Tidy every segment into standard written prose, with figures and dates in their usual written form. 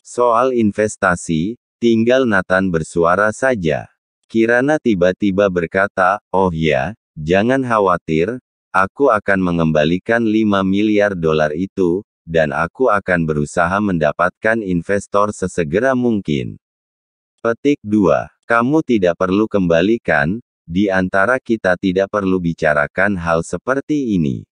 Soal investasi, tinggal Nathan bersuara saja. Kirana tiba-tiba berkata, "Oh ya, jangan khawatir, aku akan mengembalikan 5 miliar dolar itu, dan aku akan berusaha mendapatkan investor sesegera mungkin." Petik 2. Kamu tidak perlu kembalikan, di antara kita tidak perlu bicarakan hal seperti ini.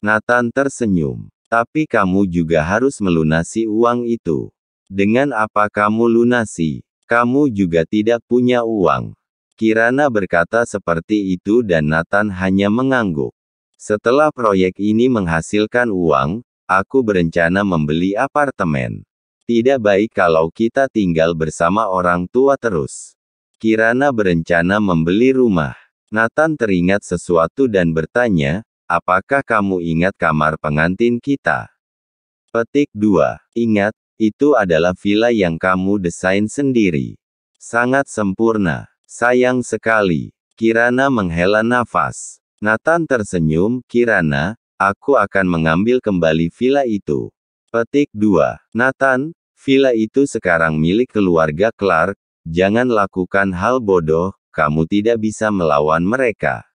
Nathan tersenyum. Tapi kamu juga harus melunasi uang itu. Dengan apa kamu lunasi? Kamu juga tidak punya uang. Kirana berkata seperti itu dan Nathan hanya mengangguk. Setelah proyek ini menghasilkan uang, aku berencana membeli apartemen. Tidak baik kalau kita tinggal bersama orang tua terus. Kirana berencana membeli rumah. Nathan teringat sesuatu dan bertanya, apakah kamu ingat kamar pengantin kita? Petik 2. Ingat. Itu adalah villa yang kamu desain sendiri. Sangat sempurna. Sayang sekali. Kirana menghela nafas. Nathan tersenyum. Kirana, aku akan mengambil kembali villa itu. Petik 2. Nathan, villa itu sekarang milik keluarga Clark. Jangan lakukan hal bodoh, kamu tidak bisa melawan mereka.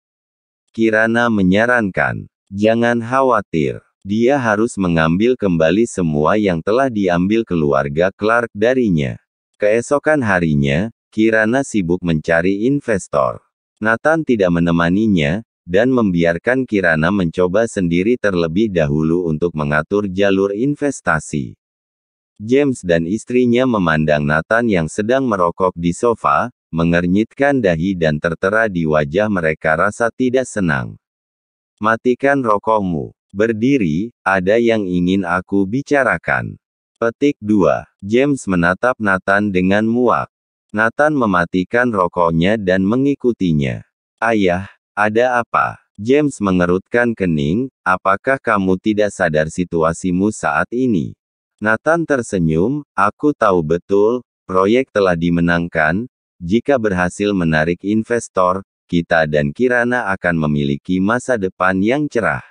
Kirana menyarankan. Jangan khawatir. Dia harus mengambil kembali semua yang telah diambil keluarga Clark darinya. Keesokan harinya, Kirana sibuk mencari investor. Nathan tidak menemaninya, dan membiarkan Kirana mencoba sendiri terlebih dahulu untuk mengatur jalur investasi. James dan istrinya memandang Nathan yang sedang merokok di sofa, mengernyitkan dahi dan tertera di wajah mereka rasa tidak senang. Matikan rokokmu. Berdiri, ada yang ingin aku bicarakan. Petik 2. James menatap Nathan dengan muak. Nathan mematikan rokoknya dan mengikutinya. Ayah, ada apa? James mengerutkan kening, apakah kamu tidak sadar situasimu saat ini? Nathan tersenyum, aku tahu betul, proyek telah dimenangkan, jika berhasil menarik investor, kita dan Kirana akan memiliki masa depan yang cerah.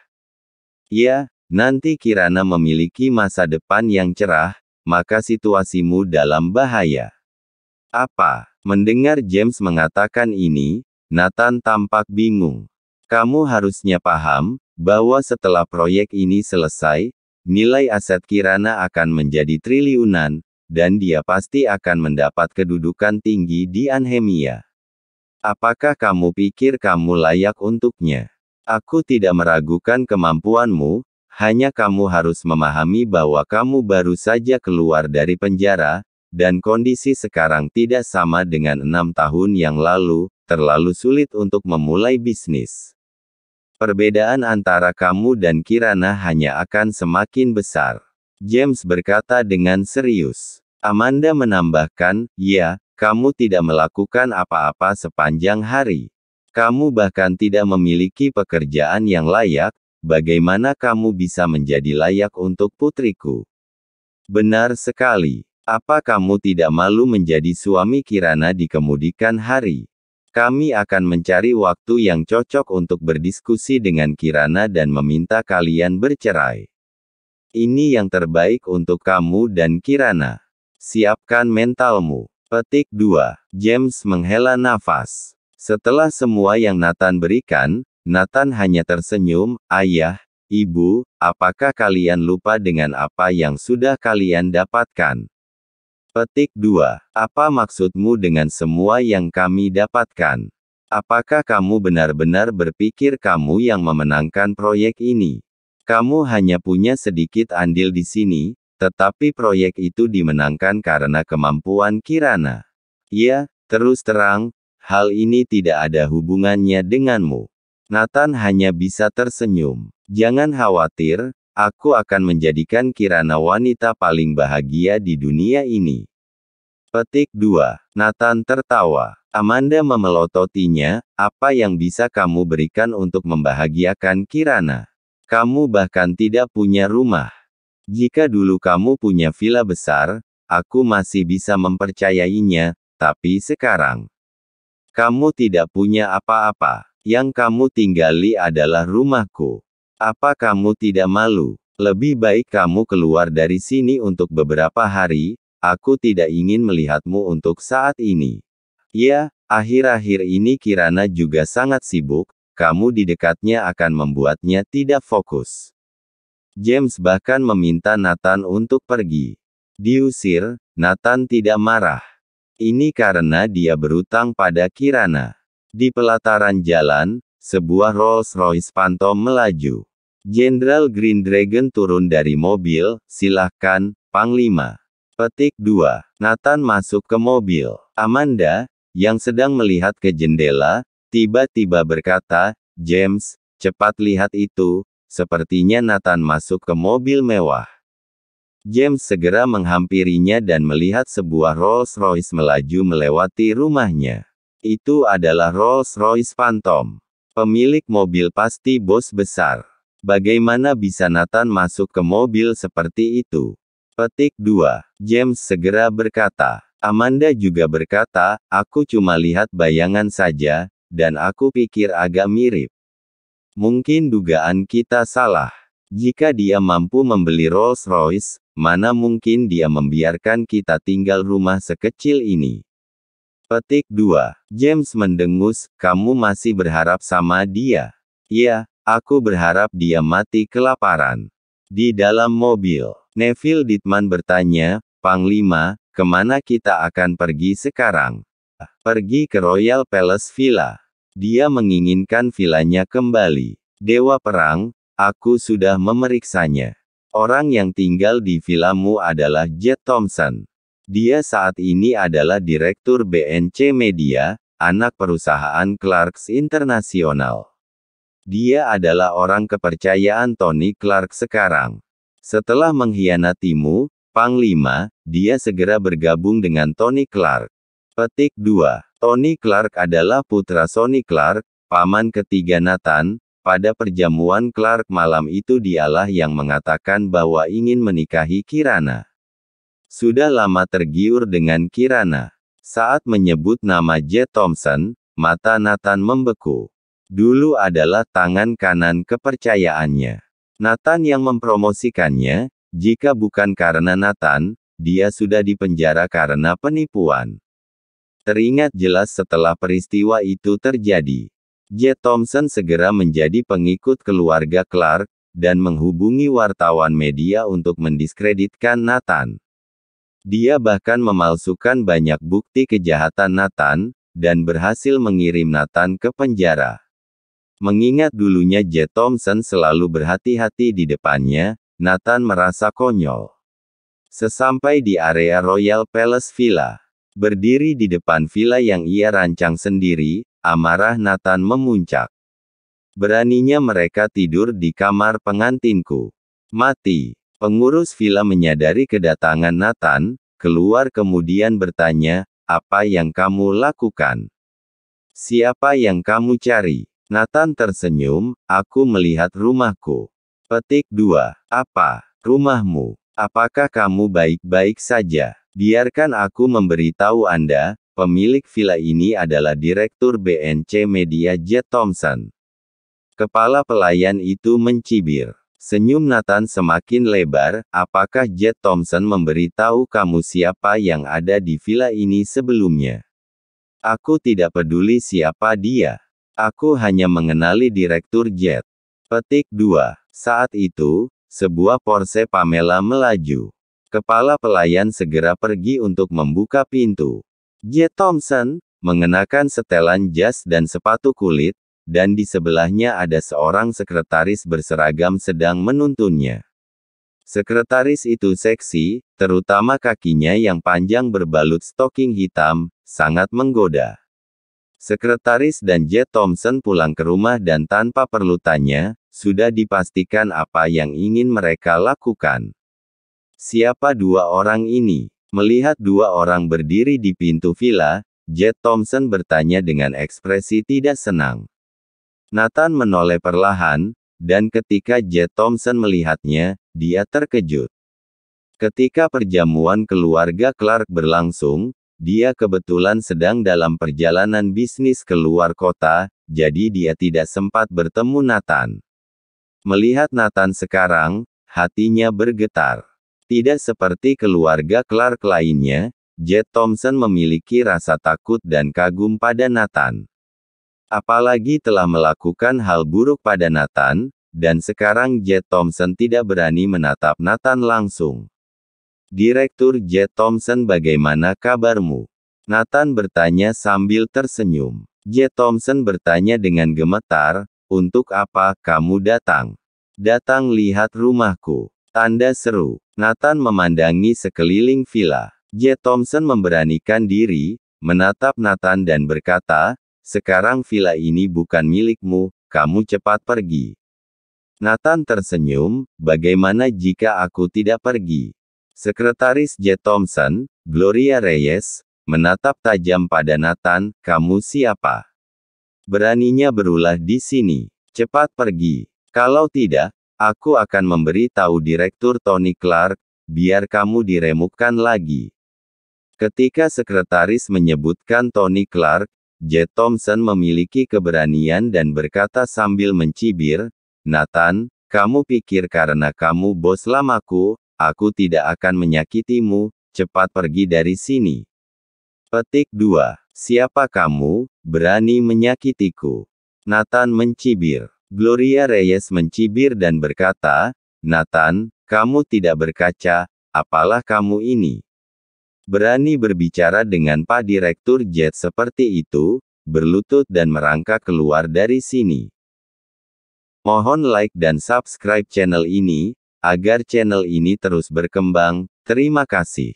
Ya, nanti Kirana memiliki masa depan yang cerah, maka situasimu dalam bahaya. Apa? Mendengar James mengatakan ini, Nathan tampak bingung. Kamu harusnya paham, bahwa setelah proyek ini selesai, nilai aset Kirana akan menjadi triliunan, dan dia pasti akan mendapat kedudukan tinggi di Anhemia. Apakah kamu pikir kamu layak untuknya? Aku tidak meragukan kemampuanmu, hanya kamu harus memahami bahwa kamu baru saja keluar dari penjara, dan kondisi sekarang tidak sama dengan 6 tahun yang lalu, terlalu sulit untuk memulai bisnis. Perbedaan antara kamu dan Kirana hanya akan semakin besar. James berkata dengan serius. Amanda menambahkan, ya, kamu tidak melakukan apa-apa sepanjang hari. Kamu bahkan tidak memiliki pekerjaan yang layak, bagaimana kamu bisa menjadi layak untuk putriku? Benar sekali. Apa kamu tidak malu menjadi suami Kirana di kemudian hari? Kami akan mencari waktu yang cocok untuk berdiskusi dengan Kirana dan meminta kalian bercerai. Ini yang terbaik untuk kamu dan Kirana. Siapkan mentalmu. Petik 2. James menghela nafas. Setelah semua yang Nathan berikan, Nathan hanya tersenyum, ayah, ibu, apakah kalian lupa dengan apa yang sudah kalian dapatkan? Petik 2. Apa maksudmu dengan semua yang kami dapatkan? Apakah kamu benar-benar berpikir kamu yang memenangkan proyek ini? Kamu hanya punya sedikit andil di sini, tetapi proyek itu dimenangkan karena kemampuan Kirana. Ya, terus terang, hal ini tidak ada hubungannya denganmu. Nathan hanya bisa tersenyum. Jangan khawatir, aku akan menjadikan Kirana wanita paling bahagia di dunia ini. Petik 2. Nathan tertawa. Amanda memelototinya, apa yang bisa kamu berikan untuk membahagiakan Kirana? Kamu bahkan tidak punya rumah. Jika dulu kamu punya villa besar, aku masih bisa mempercayainya, tapi sekarang kamu tidak punya apa-apa. Yang kamu tinggali adalah rumahku. Apa kamu tidak malu? Lebih baik kamu keluar dari sini untuk beberapa hari, aku tidak ingin melihatmu untuk saat ini. Ya, akhir-akhir ini Kirana juga sangat sibuk, kamu di dekatnya akan membuatnya tidak fokus. James bahkan meminta Nathan untuk pergi. Diusir, Nathan tidak marah. Ini karena dia berutang pada Kirana. Di pelataran jalan, sebuah Rolls-Royce Phantom melaju. Jenderal Green Dragon turun dari mobil, silahkan, Panglima. Petik 2. Nathan masuk ke mobil. Amanda, yang sedang melihat ke jendela, tiba-tiba berkata, James, cepat lihat itu, sepertinya Nathan masuk ke mobil mewah. James segera menghampirinya dan melihat sebuah Rolls-Royce melaju melewati rumahnya. Itu adalah Rolls-Royce Phantom. Pemilik mobil pasti bos besar. Bagaimana bisa Nathan masuk ke mobil seperti itu? Petik 2. James segera berkata. Amanda juga berkata, aku cuma lihat bayangan saja, dan aku pikir agak mirip. Mungkin dugaan kita salah. Jika dia mampu membeli Rolls-Royce, mana mungkin dia membiarkan kita tinggal rumah sekecil ini? Petik 2. James mendengus, kamu masih berharap sama dia? Ya, aku berharap dia mati kelaparan. Di dalam mobil, Neville Ditman bertanya, Panglima, kemana kita akan pergi sekarang? Pergi ke Royal Palace Villa. Dia menginginkan vilanya kembali. Dewa Perang, aku sudah memeriksanya. Orang yang tinggal di vilamu adalah Jet Thompson. Dia saat ini adalah Direktur BNC Media, anak perusahaan Clarks International. Dia adalah orang kepercayaan Tony Clark sekarang. Setelah mengkhianatimu, Panglima, dia segera bergabung dengan Tony Clark. Petik 2. Tony Clark adalah putra Sonny Clark, paman ketiga Nathan. Pada perjamuan Clark malam itu dialah yang mengatakan bahwa ingin menikahi Kirana. Sudah lama tergiur dengan Kirana. Saat menyebut nama Jet Thompson, mata Nathan membeku. Dulu adalah tangan kanan kepercayaannya. Nathan yang mempromosikannya, jika bukan karena Nathan, dia sudah dipenjara karena penipuan. Teringat jelas setelah peristiwa itu terjadi. Jet Thompson segera menjadi pengikut keluarga Clark, dan menghubungi wartawan media untuk mendiskreditkan Nathan. Dia bahkan memalsukan banyak bukti kejahatan Nathan, dan berhasil mengirim Nathan ke penjara. Mengingat dulunya Jet Thompson selalu berhati-hati di depannya, Nathan merasa konyol. Sesampai di area Royal Palace Villa, berdiri di depan villa yang ia rancang sendiri, amarah Nathan memuncak. Beraninya mereka tidur di kamar pengantinku. Mati. Pengurus villa menyadari kedatangan Nathan, keluar kemudian bertanya, apa yang kamu lakukan? Siapa yang kamu cari? Nathan tersenyum, aku melihat rumahku. Petik 2. Apa? Rumahmu? Apakah kamu baik-baik saja? Biarkan aku memberitahu Anda, pemilik villa ini adalah Direktur BNC Media Jet Thompson. Kepala pelayan itu mencibir. Senyum Nathan semakin lebar, apakah Jet Thompson memberitahu kamu siapa yang ada di villa ini sebelumnya? Aku tidak peduli siapa dia. Aku hanya mengenali Direktur Jet. Petik 2. Saat itu, sebuah Porsche Pamela melaju. Kepala pelayan segera pergi untuk membuka pintu. Jet Thompson, mengenakan setelan jas dan sepatu kulit, dan di sebelahnya ada seorang sekretaris berseragam sedang menuntunnya. Sekretaris itu seksi, terutama kakinya yang panjang berbalut stoking hitam, sangat menggoda. Sekretaris dan Jet Thompson pulang ke rumah dan tanpa perlu tanya, sudah dipastikan apa yang ingin mereka lakukan. Siapa dua orang ini? Melihat dua orang berdiri di pintu villa, Jet Thompson bertanya dengan ekspresi tidak senang. Nathan menoleh perlahan, dan ketika Jet Thompson melihatnya, dia terkejut. Ketika perjamuan keluarga Clark berlangsung, dia kebetulan sedang dalam perjalanan bisnis keluar kota, jadi dia tidak sempat bertemu Nathan. Melihat Nathan sekarang, hatinya bergetar. Tidak seperti keluarga Clark lainnya, Jet Thompson memiliki rasa takut dan kagum pada Nathan. Apalagi telah melakukan hal buruk pada Nathan, dan sekarang Jet Thompson tidak berani menatap Nathan langsung. Direktur Jet Thompson, bagaimana kabarmu? Nathan bertanya sambil tersenyum. Jet Thompson bertanya dengan gemetar, untuk apa kamu datang? Datang lihat rumahku. Tanda seru. Nathan memandangi sekeliling villa. Jet Thompson memberanikan diri, menatap Nathan dan berkata, sekarang villa ini bukan milikmu, kamu cepat pergi. Nathan tersenyum, bagaimana jika aku tidak pergi? Sekretaris Jet Thompson, Gloria Reyes, menatap tajam pada Nathan, kamu siapa? Beraninya berulah di sini. Cepat pergi. Kalau tidak, aku akan memberi tahu Direktur Tony Clark, biar kamu diremukkan lagi. Ketika sekretaris menyebutkan Tony Clark, Jet Thompson memiliki keberanian dan berkata sambil mencibir, Nathan, kamu pikir karena kamu bos lamaku, aku tidak akan menyakitimu, cepat pergi dari sini. Petik 2. Siapa kamu, berani menyakitiku? Nathan mencibir. Gloria Reyes mencibir dan berkata, Nathan, kamu tidak berkaca, apalah kamu ini? Berani berbicara dengan Pak Direktur Jet seperti itu, berlutut dan merangkak keluar dari sini. Mohon like dan subscribe channel ini, agar channel ini terus berkembang, terima kasih.